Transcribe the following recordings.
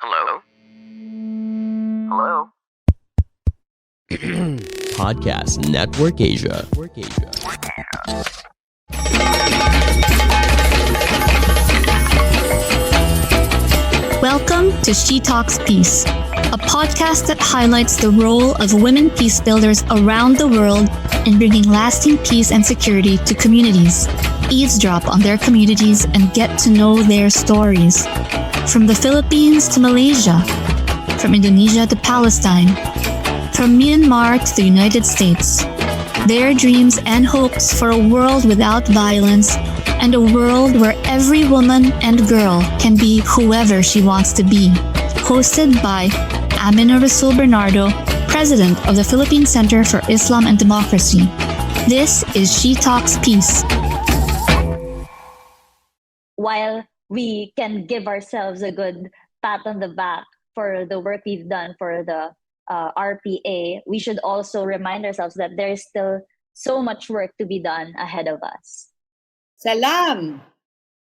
Hello? Hello? Podcast Network Asia. Welcome to She Talks Peace, a podcast that highlights the role of women peacebuilders around the world in bringing lasting peace and security to communities. Eavesdrop on their communities and get to know their stories. From the Philippines to Malaysia, from Indonesia to Palestine, from Myanmar to the United States. Their dreams and hopes for a world without violence and a world where every woman and girl can be whoever she wants to be. Hosted by Amina Rasul Bernardo, President of the Philippine Center for Islam and Democracy. This is She Talks Peace. While we can give ourselves a good pat on the back for the work we've done for the RPA, we should also remind ourselves that there is still so much work to be done ahead of us. Salam!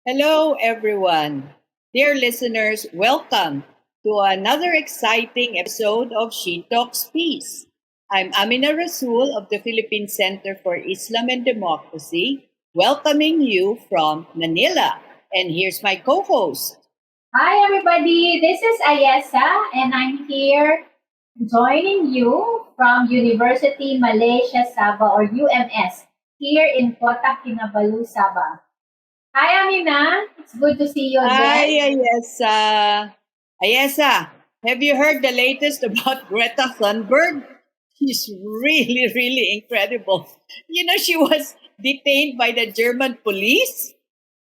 Hello, everyone. Dear listeners, welcome to another exciting episode of She Talks Peace. I'm Amina Rasul of the Philippine Center for Islam and Democracy, welcoming you from Manila. And here's my co-host. Hi, everybody. This is Ayesa, and I'm here joining you from University Malaysia Sabah, or UMS, here in Kota Kinabalu, Sabah. Hi, Amina. It's good to see you again. Hi, Ayesa. Ayesa, have you heard the latest about Greta Thunberg? She's really, really incredible. You know, she was detained by the German police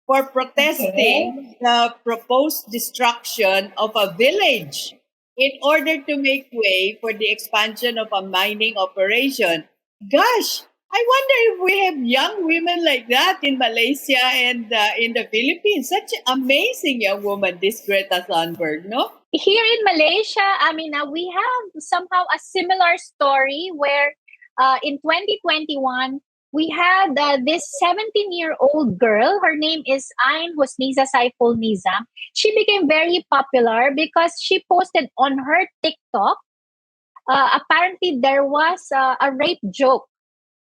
for protesting the proposed destruction of a village in order to make way for the expansion of a mining operation. Gosh, I wonder if we have young women like that in Malaysia and in the Philippines. Such an amazing young woman, this Greta Thunberg, no? Here in Malaysia, Amina, we have somehow a similar story where in 2021, we had this 17-year-old girl. Her name is Ain Husniza Saiful Nizam. She became very popular because she posted on her TikTok. Apparently, there was a rape joke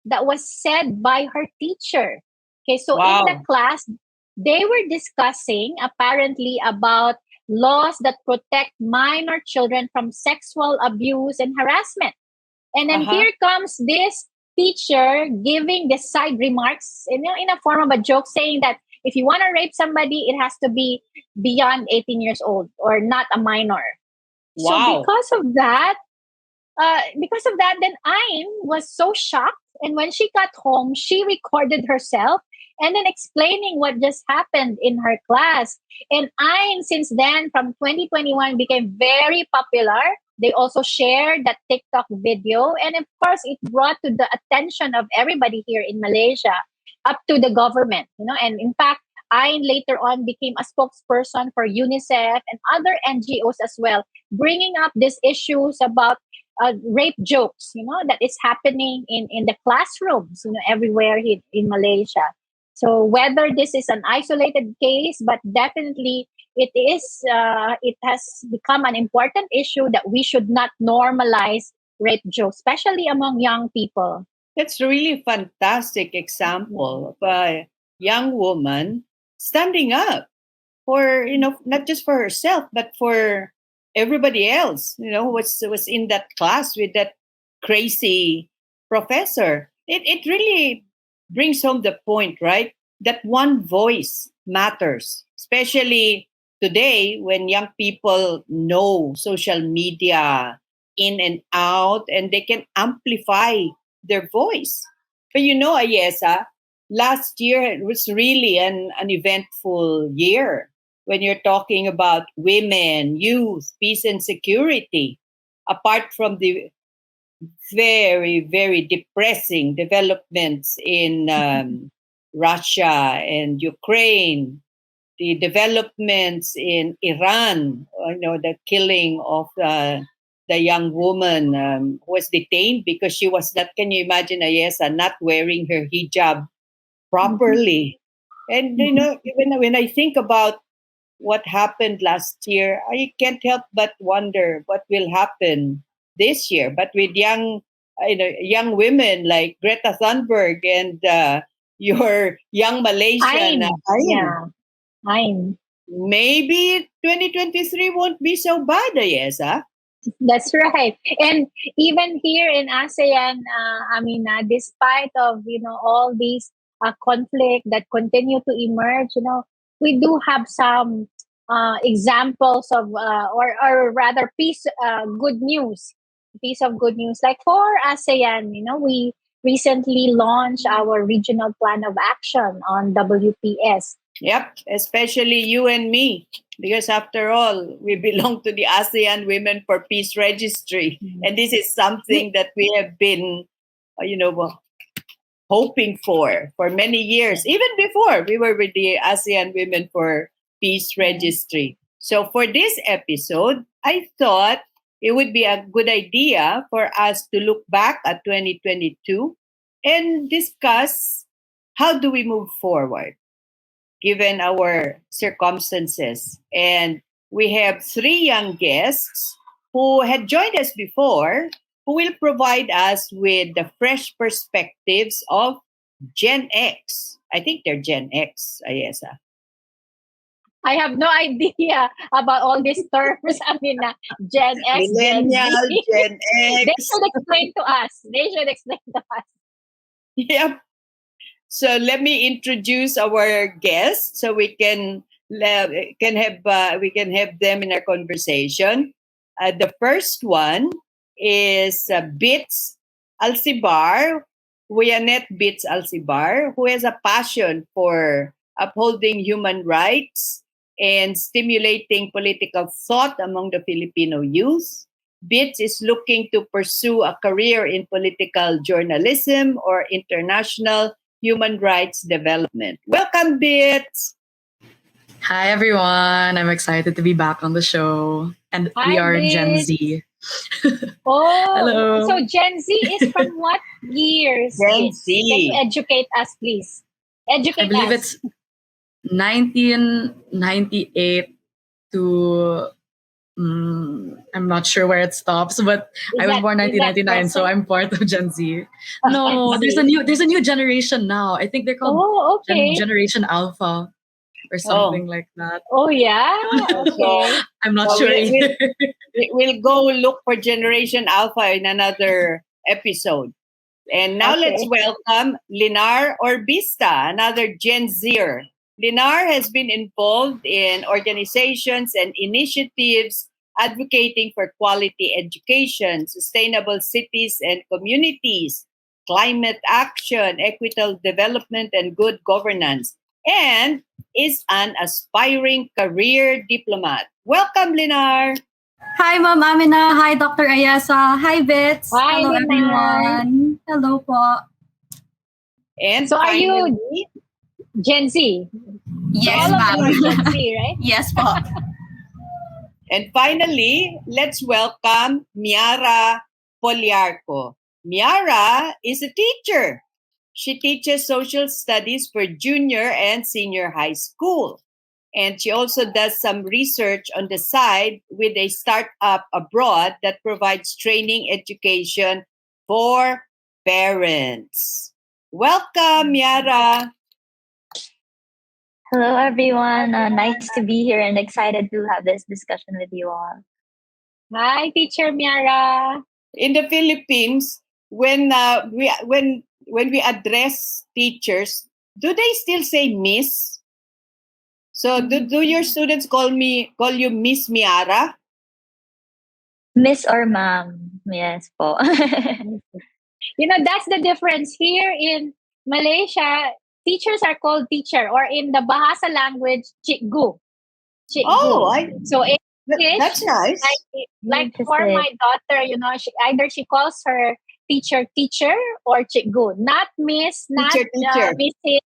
that was said by her teacher. Okay, so Wow. in the class, they were discussing apparently about laws that protect minor children from sexual abuse and harassment. And then here comes this teacher giving the side remarks in a form of a joke, saying that if you want to rape somebody, it has to be beyond 18 years old or not a minor. Wow. So because of that, then Ayn was so shocked. And when she got home, she recorded herself and then explaining what just happened in her class. And Ayn, since then, from 2021, became very popular. They also shared that TikTok video. And of course, it brought to the attention of everybody here in Malaysia, up to the government. And in fact, Ayn later on became a spokesperson for UNICEF and other NGOs as well, bringing up these issues about rape jokes, that is happening in the classrooms, everywhere in Malaysia. So whether this is an isolated case, but definitely it has become an important issue that we should not normalize rape jokes, especially among young people. That's a really fantastic example of a young woman standing up for, not just for herself, but for everybody else, who was in that class with that crazy professor. It really brings home the point, right? That one voice matters, especially today when young people know social media in and out and they can amplify their voice. But Ayesa, last year it was really an eventful year when you're talking about women, youth, peace and security, apart from the very, very depressing developments in Russia and Ukraine, the developments in Iran, the killing of the young woman who was detained because she was not, can you imagine, Ayesa, not wearing her hijab properly. And, when I think about what happened last year, I can't help but wonder what will happen this year. But with young women like Greta Thunberg and your young Malaysian, Ayn, Yeah. I'm. maybe 2023 won't be so bad, yes, huh? That's right. And even here in ASEAN, despite of all these conflict that continue to emerge, we do have some examples of or rather good news, piece of good news. Like for ASEAN, we recently launched our regional plan of action on WPS. Yep, especially you and me, because after all, we belong to the ASEAN Women for Peace Registry, and this is something that we have been, hoping for many years, even before we were with the ASEAN Women for Peace Registry. So for this episode, I thought it would be a good idea for us to look back at 2022 and discuss how do we move forward given our circumstances. And we have three young guests who had joined us before, who will provide us with the fresh perspectives of Gen X. I think they're Gen X, Ayesa. I have no idea about all these terms. Gen X, Gen Z. Millennial, Gen They X. should explain to us. They should explain to us. Yep. So let me introduce our guests so we can have them in our conversation. The first one is Bits Alcibar, Wianet Bits Alcibar, who has a passion for upholding human rights and stimulating political thought among the Filipino youth. Bits is looking to pursue a career in political journalism or international human rights development. Welcome, Bits. Hi, everyone. I'm excited to be back on the show. And we Hi, are Gen Bits. Z. Oh, Hello. so Gen Z is from what years? Gen Bits? Z. Can you educate us, please? Educate I believe us. it's 1998 to, I'm not sure where it stops, but I was born Is that 1999, so present? I'm part of Gen Z. No, there's a new generation now. I think they're called Oh, okay. Generation Alpha or something like that. Oh, yeah. Okay. I'm not So sure either. we'll go look for Generation Alpha in another episode. And now let's Okay. welcome Linar Orbista, another Gen Zer. Linar has been involved in organizations and initiatives advocating for quality education, sustainable cities and communities, climate action, equitable development, and good governance, and is an aspiring career diplomat. Welcome, Linar. Hi, Ma'am Amina. Hi, Dr. Ayasa. Hi, Bits. Hi, Hello, Linar. everyone. Hello po. And So are you finally, Gen Z? Yes, All of you are ma'am. Gen Z, right? Yes po. And finally, let's welcome Myara Poliarco. Myara is a teacher. She teaches social studies for junior and senior high school. And she also does some research on the side with a startup abroad that provides training education for parents. Welcome, Myara. Hello, everyone. Nice to be here and excited to have this discussion with you all. Hi, Teacher Myara. In the Philippines, when we address teachers, do they still say Miss? So do your students call you Miss Myara? Miss or ma'am? Yes po. That's the difference here in Malaysia. Teachers are called teacher, or in the Bahasa language, cikgu. Cikgu. Oh, So in that's English, nice. like for my daughter, she calls her teacher or cikgu, not miss, not Teacher. Mrs.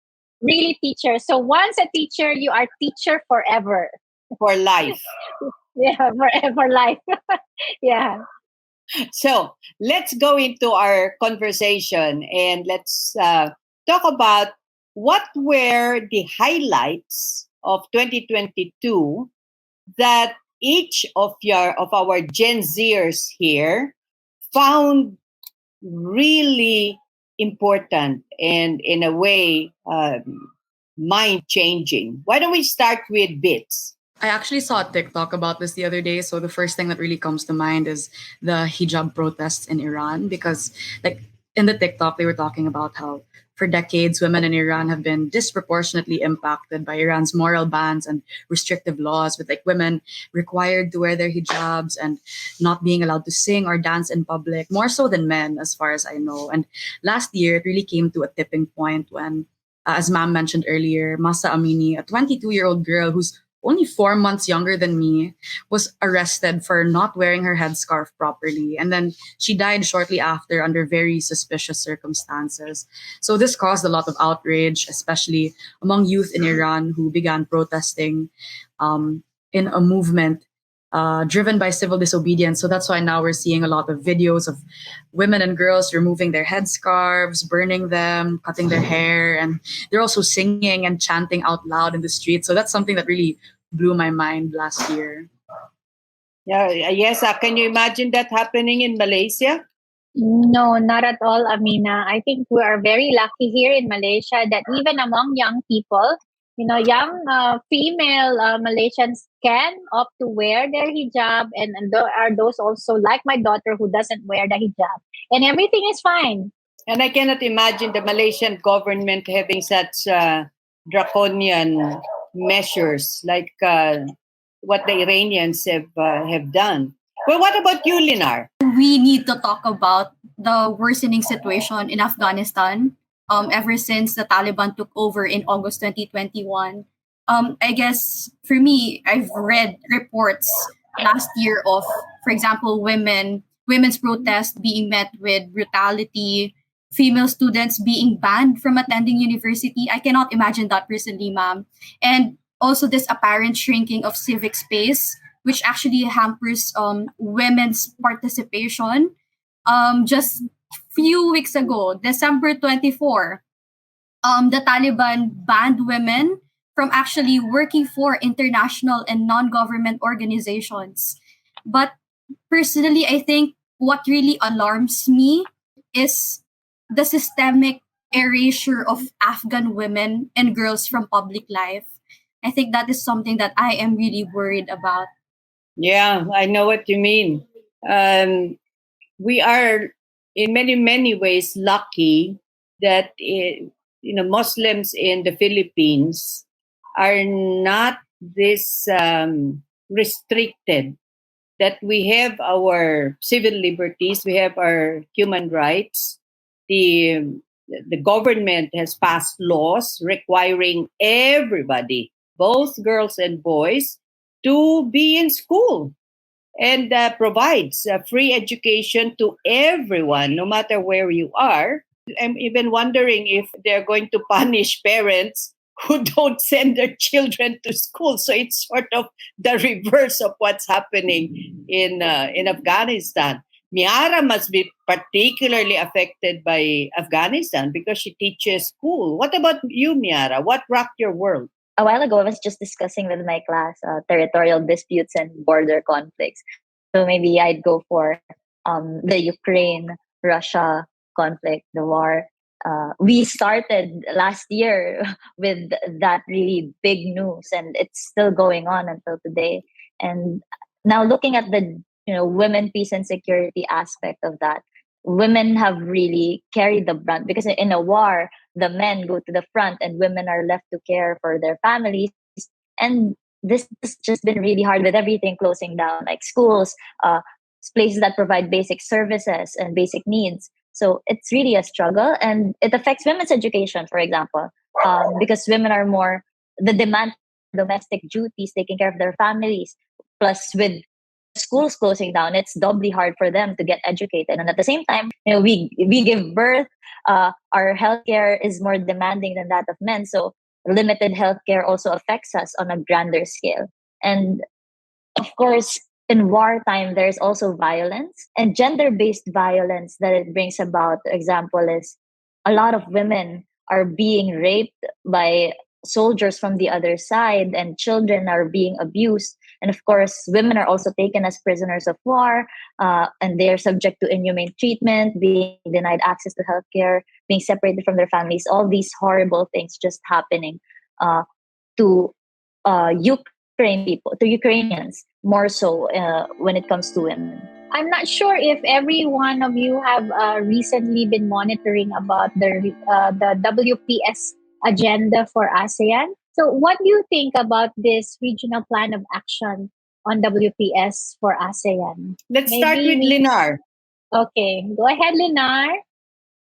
Really teacher. So once a teacher, you are teacher forever. For life. Yeah, forever life. Yeah. So let's go into our conversation and let's talk about what were the highlights of 2022 that each of our Gen Zers here found really important and in a way mind changing. Why don't we start with Bits? I actually saw a TikTok about this the other day. So the first thing that really comes to mind is the hijab protests in Iran, because like in the TikTok they were talking about how for decades women in Iran have been disproportionately impacted by Iran's moral bans and restrictive laws, with like women required to wear their hijabs and not being allowed to sing or dance in public, more so than men as far as I know. And last year it really came to a tipping point when as Ma'am mentioned earlier, Masa Amini, a 22-year-old girl who's only 4 months younger than me, was arrested for not wearing her headscarf properly. And then she died shortly after under very suspicious circumstances. So this caused a lot of outrage, especially among youth in Iran who began protesting in a movement driven by civil disobedience. So that's why now we're seeing a lot of videos of women and girls removing their headscarves, burning them, cutting their hair, and they're also singing and chanting out loud in the streets. So that's something that really blew my mind last year. Yeah, yes. Can you imagine that happening in Malaysia? No, not at all, Amina. I think we are very lucky here in Malaysia that even among young people, young female Malaysians can opt to wear their hijab, and there are those also like my daughter who doesn't wear the hijab, and everything is fine. And I cannot imagine the Malaysian government having such draconian measures like what the Iranians have done. Well, what about you, Linar? We need to talk about the worsening situation in Afghanistan ever since the Taliban took over in August 2021. I guess for me, I've read reports last year of, for example, women's protests being met with brutality, female students being banned from attending university. I cannot imagine that personally, ma'am. And also this apparent shrinking of civic space, which actually hampers women's participation. Just few weeks ago, December 24, the Taliban banned women from actually working for international and non-government organizations. But personally, I think what really alarms me is the systemic erasure of Afghan women and girls from public life. I think that is something that I am really worried about. Yeah, I know what you mean. We are, in many, many ways, lucky that Muslims in the Philippines are not this restricted. That we have our civil liberties, we have our human rights. The government has passed laws requiring everybody, both girls and boys, to be in school, and provides free education to everyone, no matter where you are. I'm even wondering if they're going to punish parents who don't send their children to school. So it's sort of the reverse of what's happening in Afghanistan. Myara must be particularly affected by Afghanistan because she teaches school. What about you, Myara? What rocked your world? A while ago, I was just discussing with my class territorial disputes and border conflicts. So maybe I'd go for the Ukraine-Russia conflict, the war. We started last year with that really big news, and it's still going on until today. And now looking at the women, peace, and security aspect of that, women have really carried the brunt because in a war, the men go to the front and women are left to care for their families. And this has just been really hard with everything closing down, like schools, places that provide basic services and basic needs. So it's really a struggle, and it affects women's education, for example, because women are more the demand for domestic duties, taking care of their families, plus with schools closing down, it's doubly hard for them to get educated. And at the same time, we give birth. Our healthcare is more demanding than that of men, so limited healthcare also affects us on a grander scale. And of course, in wartime, there's also violence and gender-based violence that it brings about. Example is a lot of women are being raped by soldiers from the other side, and children are being abused. And of course, women are also taken as prisoners of war, and they are subject to inhumane treatment, being denied access to healthcare, being separated from their families. All these horrible things just happening uh, to Ukraine people, to Ukrainians, more so when it comes to women. I'm not sure if every one of you have recently been monitoring about the WPS agenda for ASEAN. So, what do you think about this regional plan of action on WPS for ASEAN? Let's start Maybe with Linar. Okay, go ahead, Linar.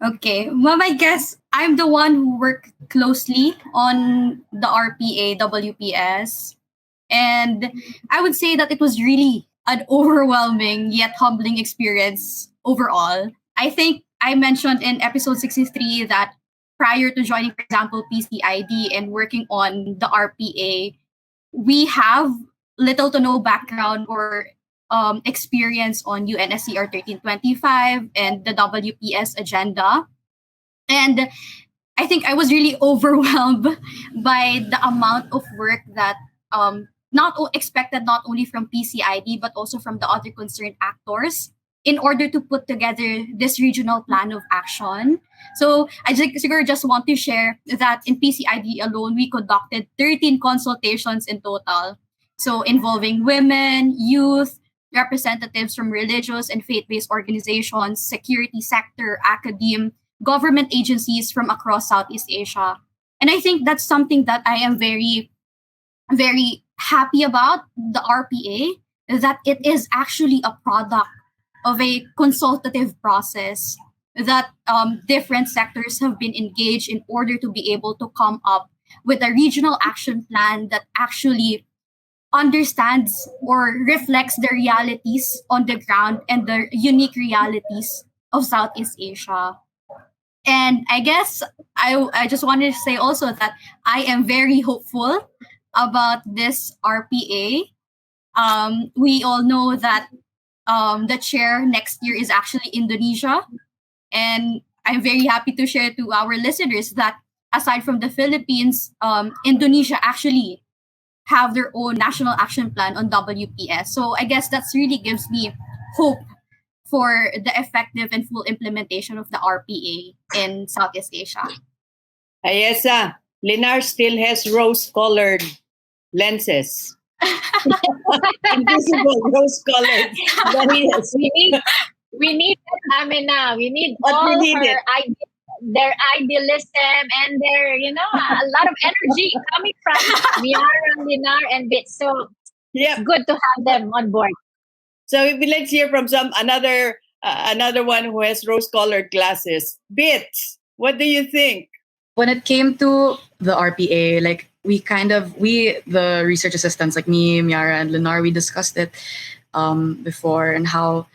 Okay. Well, I guess I'm the one who worked closely on the RPA WPS. And I would say that it was really an overwhelming yet humbling experience overall. I think I mentioned in episode 63 that prior to joining, for example, PCID and working on the RPA, we have little to no background or experience on UNSCR 1325 and the WPS agenda. And I think I was really overwhelmed by the amount of work that expected not only from PCID but also from the other concerned actors in order to put together this regional plan of action. So I just want to share that in PCID alone, we conducted 13 consultations in total. So involving women, youth, representatives from religious and faith-based organizations, security sector, academe, government agencies from across Southeast Asia. And I think that's something that I am very, very happy about the RPA, that it is actually a product of a consultative process that different sectors have been engaged in order to be able to come up with a regional action plan that actually understands or reflects the realities on the ground and the unique realities of Southeast Asia. And I guess I just wanted to say also that I am very hopeful about this RPA. We all know that the chair next year is actually Indonesia. And I'm very happy to share to our listeners that aside from the Philippines, Indonesia actually have their own national action plan on WPS. So I guess that's really gives me hope for the effective and full implementation of the RPA in Southeast Asia. Ayesa, Linar still has rose-colored lenses. Invisible rose-colored. Yes. We need Amina. We need But all we need her it. their idealism and their, a lot of energy coming from Myara, Linar, and Bits. So Yep. it's good to have them on board. So let's hear from another one who has rose-colored glasses. Bits, what do you think? When it came to the RPA, like we the research assistants like me, Myara, and Linar, we discussed it before, and how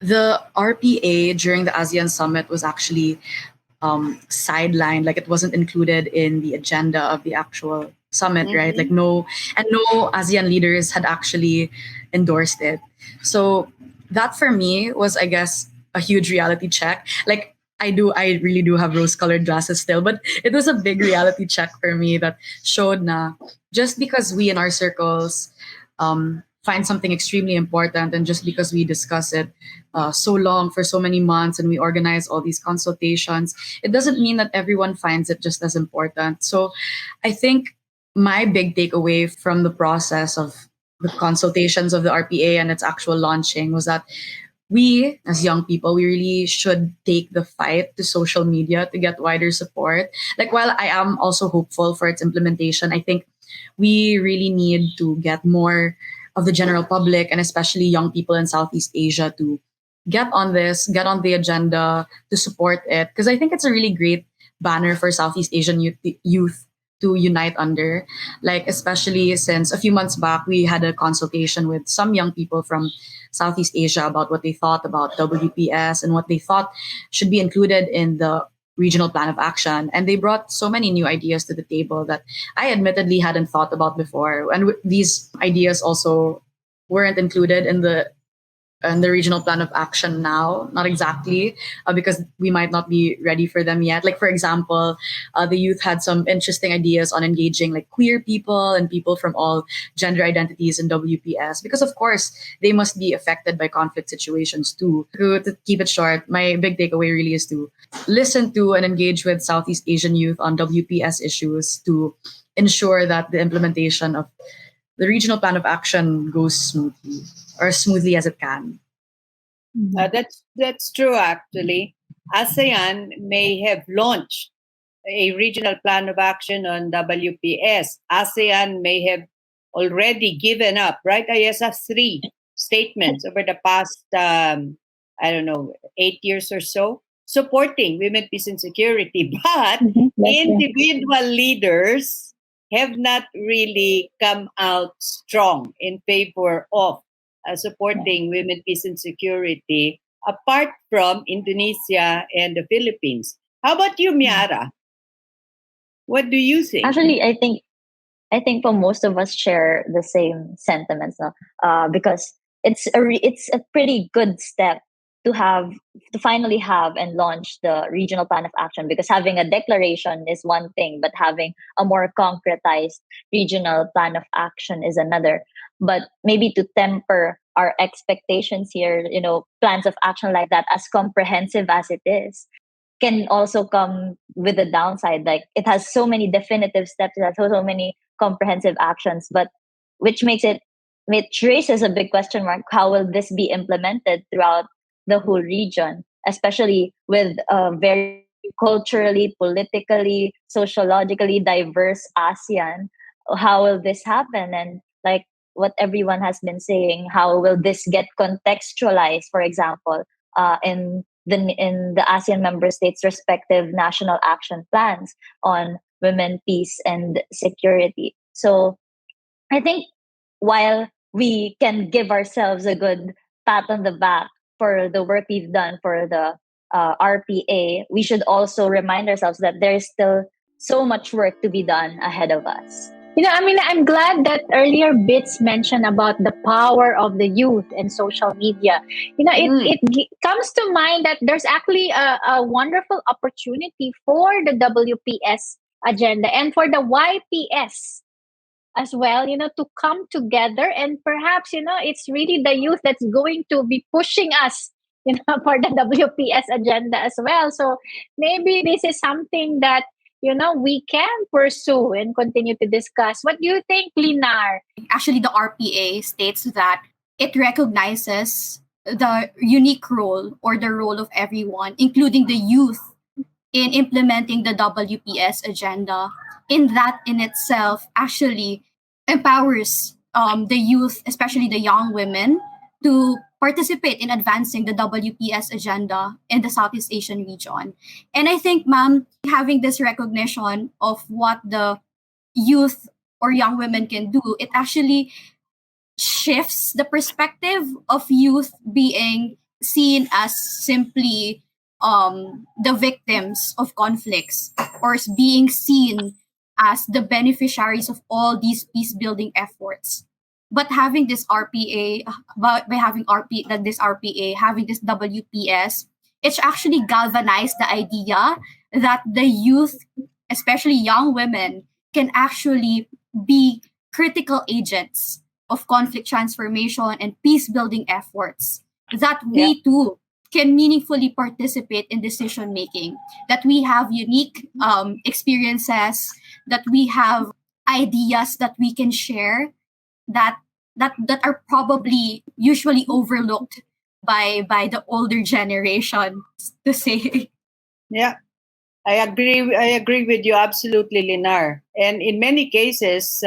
the RPA during the ASEAN summit was actually sidelined, like it wasn't included in the agenda of the actual summit, right? Like no ASEAN leaders had actually endorsed it. So that for me was, I guess, a huge reality check. Like I really do have rose-colored glasses still, but it was a big reality check for me that showed na just because we in our circles find something extremely important, and just because we discuss it so long for so many months and we organize all these consultations, it doesn't mean that everyone finds it just as important. So I think my big takeaway from the process of the consultations of the RPA and its actual launching was that we, as young people, we really should take the fight to social media to get wider support. Like, while I am also hopeful for its implementation, I think we really need to get more of the general public and especially young people in Southeast Asia to get on the agenda, to support it. Because I think it's a really great banner for Southeast Asian youth to unite under. Like, especially since a few months back, we had a consultation with some young people from Southeast Asia about what they thought about WPS and what they thought should be included in the regional plan of action. And they brought so many new ideas to the table that I admittedly hadn't thought about before. And these ideas also weren't included in the and the regional plan of action now. Not exactly, because we might not be ready for them yet. Like, for example, the youth had some interesting ideas on engaging like queer people and people from all gender identities in WPS, because of course they must be affected by conflict situations too. To keep it short, my big takeaway really is to listen to and engage with Southeast Asian youth on WPS issues to ensure that the implementation of the regional plan of action goes smoothly, or as smoothly as it can. That's true. Actually, ASEAN may have launched a regional plan of action on WPS. ASEAN may have already given up, right? ISA three statements over the past, I don't know, 8 years or so, supporting women, peace, and security. But individual leaders have not really come out strong in favor of supporting women, peace, and security, apart from Indonesia and the Philippines. How about you, Myara? What do you think? Actually, I think for most of us share the same sentiments, no? Because it's a pretty good step to have to finally have and launch the regional plan of action. Because having a declaration is one thing, but having a more concretized regional plan of action is another. But maybe to temper our expectations here, plans of action like that, as comprehensive as it is, can also come with a downside. Like, it has so many definitive steps, it has so many comprehensive actions, but which raises a big question mark. How will this be implemented throughout the whole region, especially with a very culturally, politically, sociologically diverse ASEAN? How will this happen? And like what everyone has been saying, how will this get contextualized, for example, in the ASEAN member states' respective national action plans on women, peace, and security? So I think while we can give ourselves a good pat on the back for the work we've done for the RPA, we should also remind ourselves that there's still so much work to be done ahead of us. I'm glad that earlier Bits mentioned about the power of the youth and social media. It comes to mind that there's actually a wonderful opportunity for the WPS agenda and for the YPS as well, to come together. And perhaps, it's really the youth that's going to be pushing us, for the WPS agenda as well. So maybe this is something that, we can pursue and continue to discuss. What do you think, Linar? Actually, the RPA states that it recognizes the unique role or the role of everyone, including the youth, in implementing the WPS agenda. In that in itself actually empowers the youth, especially the young women, to participate in advancing the WPS agenda in the Southeast Asian region. And I think, ma'am, having this recognition of what the youth or young women can do, it actually shifts the perspective of youth being seen as simply the victims of conflicts, or as being seen as the beneficiaries of all these peace building efforts. But having this RPA, by having this RPA, having this WPS, it's actually galvanized the idea that the youth, especially young women, can actually be critical agents of conflict transformation and peace building efforts, that we too can meaningfully participate in decision making, that we have unique experiences, that we have ideas that we can share, that that are probably usually overlooked by the older generation, to say. Yeah, I agree with you absolutely, Linar. And in many cases,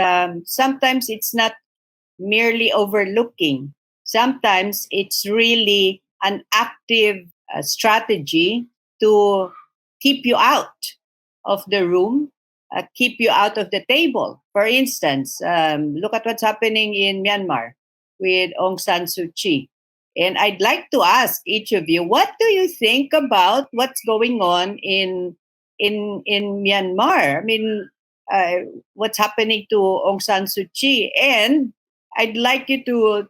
sometimes it's not merely overlooking. Sometimes it's really an active strategy to keep you out of the room, keep you out of the table. For instance, look at what's happening in Myanmar with Aung San Suu Kyi. And I'd like to ask each of you, what do you think about what's going on in Myanmar? I mean, what's happening to Aung San Suu Kyi, and I'd like you to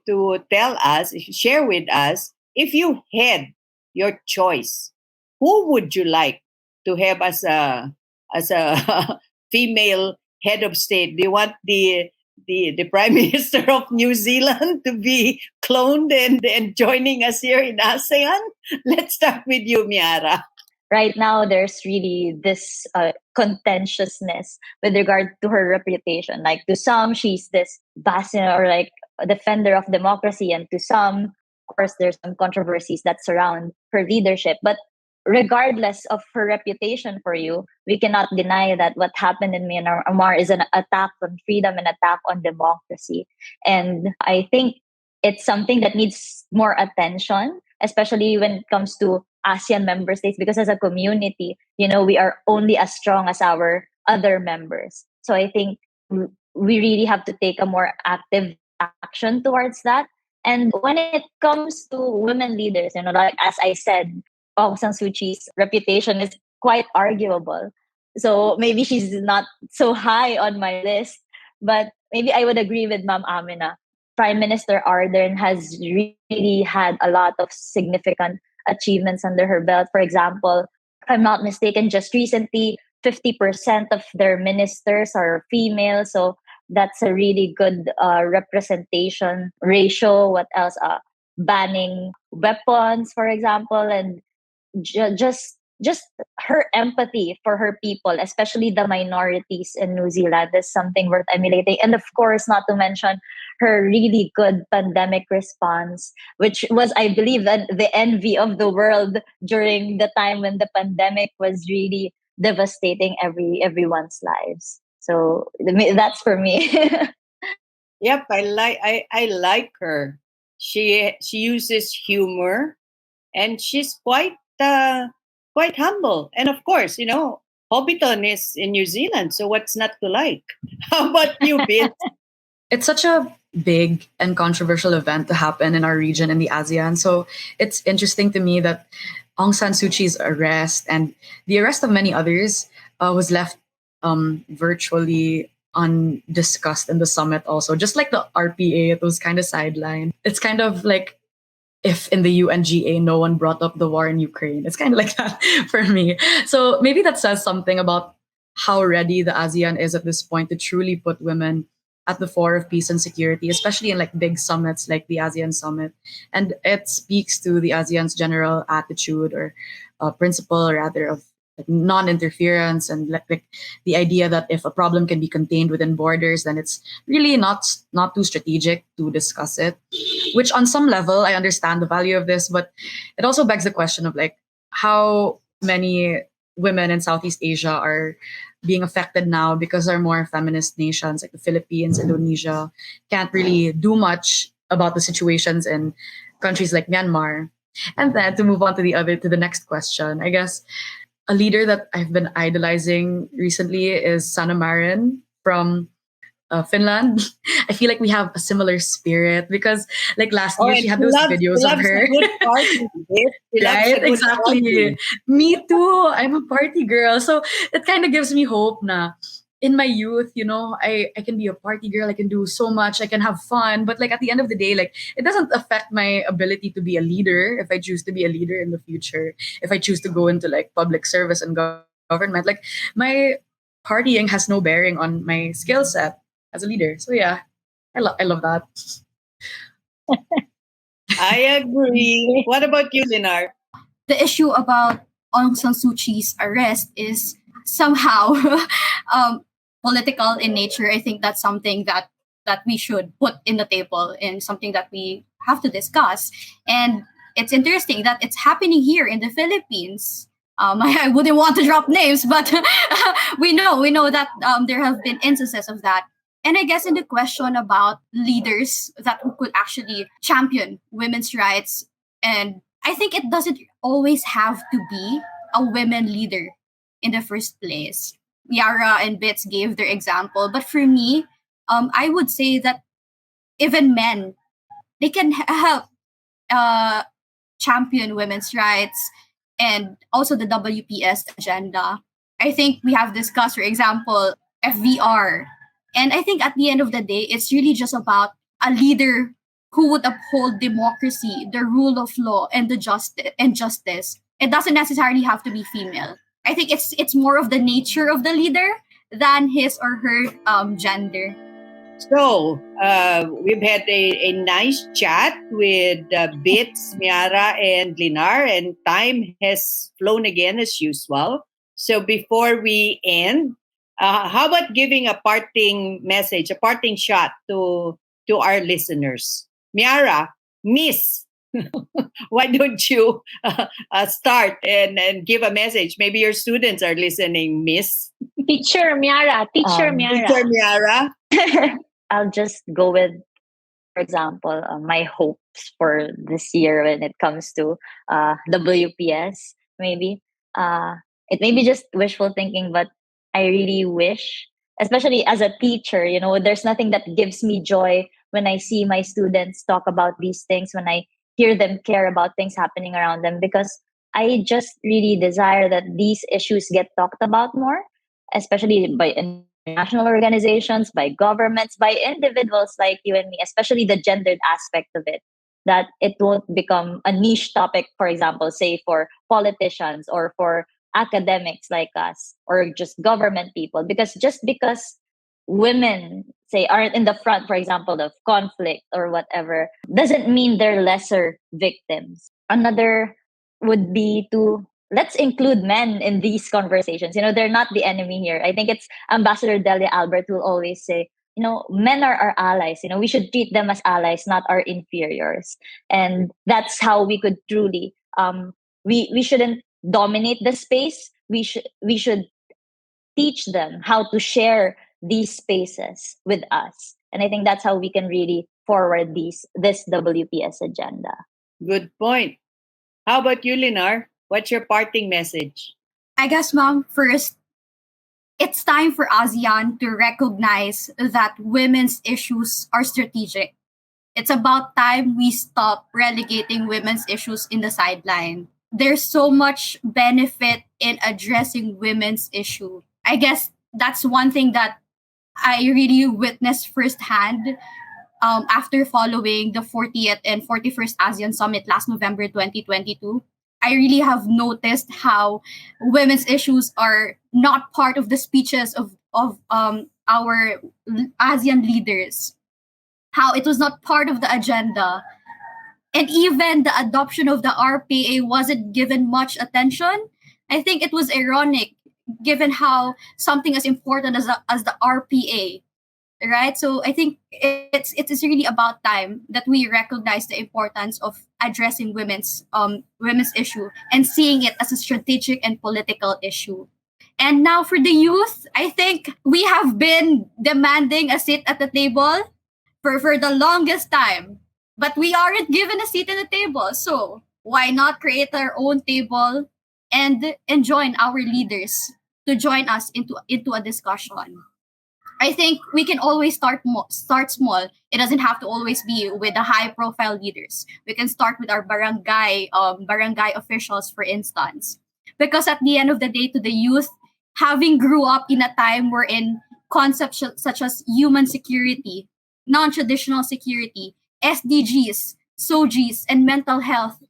tell us, share with us, if you had your choice, who would you like to have as a female head of state? Do you want the Prime Minister of New Zealand to be cloned and joining us here in ASEAN? Let's start with you, Myara. Right now, there's really this contentiousness with regard to her reputation. Like, to some, she's this bastion or like a defender of democracy, and to some, of course, there's some controversies that surround her leadership. But regardless of her reputation for you, we cannot deny that what happened in Myanmar is an attack on freedom and attack on democracy. And I think it's something that needs more attention, especially when it comes to ASEAN member states, because as a community, we are only as strong as our other members. So I think we really have to take a more active action towards that. And when it comes to women leaders, like as I said, Aung San Suu Kyi's reputation is quite arguable. So maybe she's not so high on my list, but maybe I would agree with Ma'am Amina. Prime Minister Ardern has really had a lot of significant achievements under her belt. For example, if I'm not mistaken, just recently, 50% of their ministers are female. So that's a really good representation ratio. What else? Banning weapons, for example, and just her empathy for her people, especially the minorities in New Zealand, is something worth emulating. And of course, not to mention her really good pandemic response, which was, I believe, the envy of the world during the time when the pandemic was really devastating everyone's lives. So that's for me. Yep, I like her. She uses humor, and she's quite humble. And of course, Hobbiton is in New Zealand, so what's not to like? How about you, Bill? It's such a big and controversial event to happen in our region in the ASEAN. So it's interesting to me that Aung San Suu Kyi's arrest and the arrest of many others was left virtually undiscussed in the summit also. Just like the RPA, it was kind of sidelined. It's kind of like if in the UNGA no one brought up the war in Ukraine. It's kind of like that for me. So maybe that says something about how ready the ASEAN is at this point to truly put women at the fore of peace and security, especially in like big summits like the ASEAN summit. And it speaks to the ASEAN's general attitude or principle, rather, of like non-interference and like the idea that if a problem can be contained within borders, then it's really not too strategic to discuss it. Which on some level, I understand the value of this, but it also begs the question of like how many women in Southeast Asia are being affected now because our more feminist nations like the Philippines, Indonesia can't really do much about the situations in countries like Myanmar. And then to move on to the next question, I guess a leader that I've been idolizing recently is Sanna Marin from Finland. I feel like we have a similar spirit because, like last year, she had those videos of her. Right? Exactly. Me too. I'm a party girl. So it kind of gives me hope na in my youth, I can be a party girl. I can do so much. I can have fun. But like at the end of the day, like it doesn't affect my ability to be a leader if I choose to be a leader in the future. If I choose to go into like public service and government, like my partying has no bearing on my skill set as a leader. So yeah, I love that. I agree. What about you, Linar? The issue about Aung San Suu Kyi's arrest is somehow political in nature. I think that's something that we should put in the table and something that we have to discuss. And it's interesting that it's happening here in the Philippines. I wouldn't want to drop names, but we know that there have been instances of that. And I guess in the question about leaders that could actually champion women's rights, and I think it doesn't always have to be a women leader in the first place. Myara and Bits gave their example, but for me, I would say that even men, they can help champion women's rights and also the WPS agenda. I think we have discussed, for example, FVR. And I think at the end of the day, it's really just about a leader who would uphold democracy, the rule of law, and the justice. It doesn't necessarily have to be female. I think it's more of the nature of the leader than his or her gender. So, we've had a nice chat with Bits, Myara, and Linar, and time has flown again as usual. So, before we end, how about giving a parting message, a parting shot to our listeners? Myara, Miss, why don't you start and give a message? Maybe your students are listening, Miss. Teacher Myara, Teacher Teacher Myara. Myara. I'll just go with, for example, my hopes for this year when it comes to WPS. Maybe it may be just wishful thinking, but I really wish, especially as a teacher, there's nothing that gives me joy when I see my students talk about these things, when I hear them care about things happening around them, because I just really desire that these issues get talked about more, especially by international organizations, by governments, by individuals like you and me, especially the gendered aspect of it, that it won't become a niche topic, for example, say for politicians or for academics like us or just government people. Because just because women, say, aren't in the front, for example, of conflict or whatever, doesn't mean they're lesser victims. Another would be to let's include men in these conversations. They're not the enemy here. I think it's Ambassador Delia Albert who will always say, men are our allies. We should treat them as allies, not our inferiors. And that's how we could truly, we shouldn't dominate the space. We should teach them how to share these spaces with us. And I think that's how we can really forward this WPS agenda. Good point. How about you, Linar? What's your parting message? I guess, ma'am, first, it's time for ASEAN to recognize that women's issues are strategic. It's about time we stop relegating women's issues in the sideline. There's so much benefit in addressing women's issue. I guess that's one thing that I really witnessed firsthand after following the 40th and 41st ASEAN Summit last November 2022. I really have noticed how women's issues are not part of the speeches of our ASEAN leaders, how it was not part of the agenda. And even the adoption of the RPA wasn't given much attention. I think it was ironic given how something as important as the RPA, right? So I think it is really about time that we recognize the importance of addressing women's issue and seeing it as a strategic and political issue. And now for the youth, I think we have been demanding a seat at the table for the longest time, but we aren't given a seat at the table. So why not create our own table and join our leaders to join us into a discussion? I think we can always start small. It doesn't have to always be with the high profile leaders. We can start with our barangay officials, for instance, because at the end of the day, to the youth, having grew up in a time wherein concepts such as human security, non-traditional security, SDGs, SOGs, and mental health,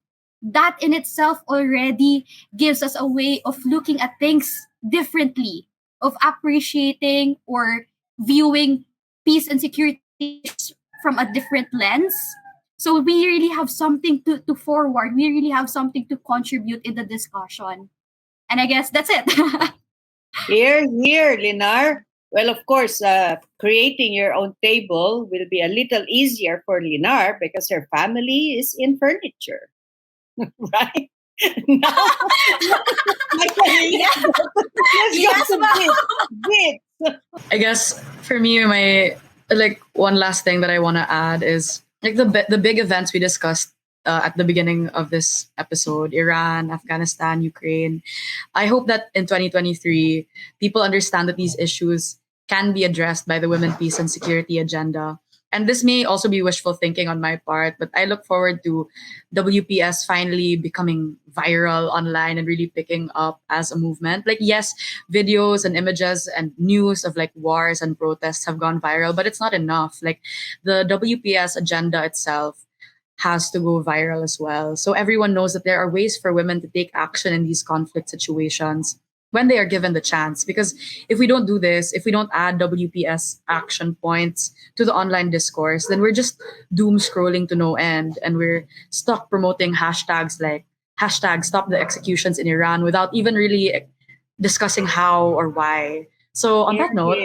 that in itself already gives us a way of looking at things differently, of appreciating or viewing peace and security from a different lens. So we really have something to forward. We really have something to contribute in the discussion. And I guess that's it. Here, Linar. Well, of course, creating your own table will be a little easier for Linar because her family is in furniture. Right? Now, Yes, ma'am. I guess for me, my one last thing that I want to add is the big events we discussed at the beginning of this episode: Iran, Afghanistan, Ukraine. I hope that in 2023, people understand that these issues can be addressed by the Women, Peace, and Security agenda. and this may also be wishful thinking on my part, but I look forward to WPS finally becoming viral online and really picking up as a movement. Like, yes, videos and images and news of like wars and protests have gone viral, but it's not enough. Like, the WPS agenda itself has to go viral as well. So everyone knows that there are ways for women to take action in these conflict situations when they are given the chance. Because if we don't do this, if we don't add WPS action points to the online discourse, then we're just doom scrolling to no end. And we're stuck promoting hashtags like hashtag stop the executions in Iran without even really discussing how or why. So on that note,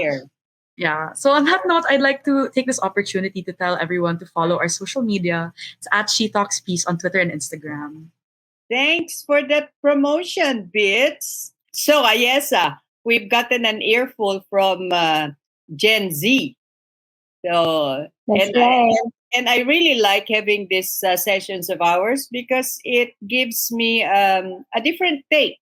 yeah. So on that note, I'd like to take this opportunity to tell everyone to follow our social media. It's at She Talks Peace on Twitter and Instagram. Thanks for that promotion, Bits. So, Ayesa, we've gotten an earful from Gen Z. So, That's right. and I really like having these sessions of ours because it gives me a different take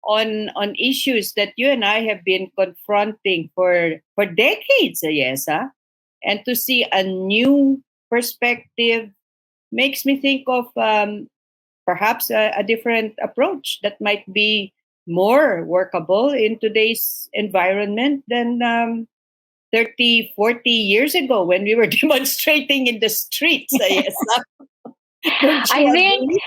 on issues that you and I have been confronting for decades, Ayesa. And to see a new perspective makes me think of perhaps a different approach that might be more workable in today's environment than 30, 40 years ago when we were demonstrating in the streets. Yes. I think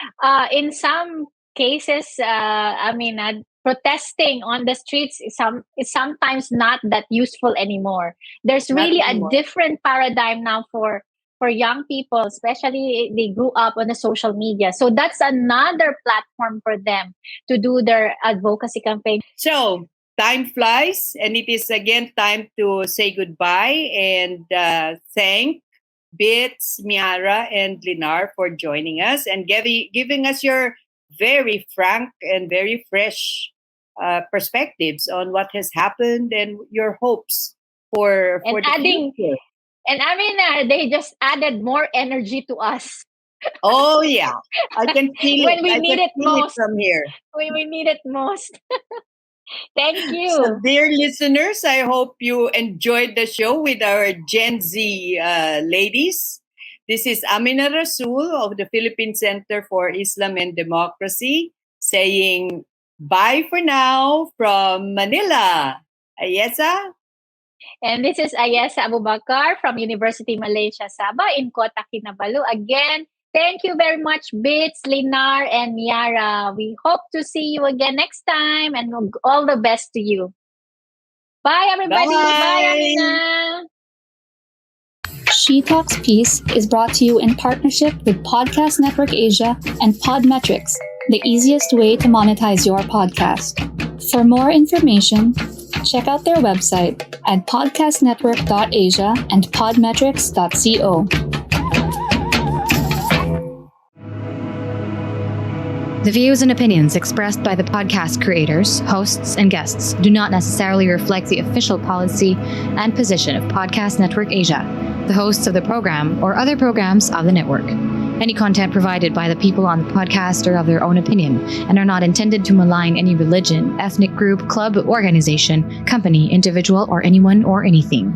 in some cases, protesting on the streets is sometimes not that useful anymore. There's really a different paradigm now for young people, especially they grew up on the social media. So that's another platform for them to do their advocacy campaign. So time flies, and it is again time to say goodbye and thank Bits, Myara, and Linar for joining us and giving us your very frank and very fresh perspectives on what has happened and your hopes for the future. And they just added more energy to us. Oh yeah, I can feel when it. we need it most from here. When we need it most. Thank you. So, dear listeners, I hope you enjoyed the show with our Gen Z ladies. This is Amina Rasul of the Philippine Center for Islam and Democracy saying bye for now from Manila. Ayesa? And this is Ayesa Abubakar from University Malaysia Sabah in Kota Kinabalu. Again, thank you very much, Bits, Linar, and Myara. We hope to see you again next time and all the best to you. Bye, everybody. Bye, Amina. She Talks Peace is brought to you in partnership with Podcast Network Asia and Podmetrics, the easiest way to monetize your podcast. For more information, check out their website at podcastnetwork.asia and podmetrics.co. The views and opinions expressed by the podcast creators, hosts, and guests do not necessarily reflect the official policy and position of Podcast Network Asia, the hosts of the program, or other programs of the network. Any content provided by the people on the podcast are of their own opinion and are not intended to malign any religion, ethnic group, club, organization, company, individual, or anyone or anything.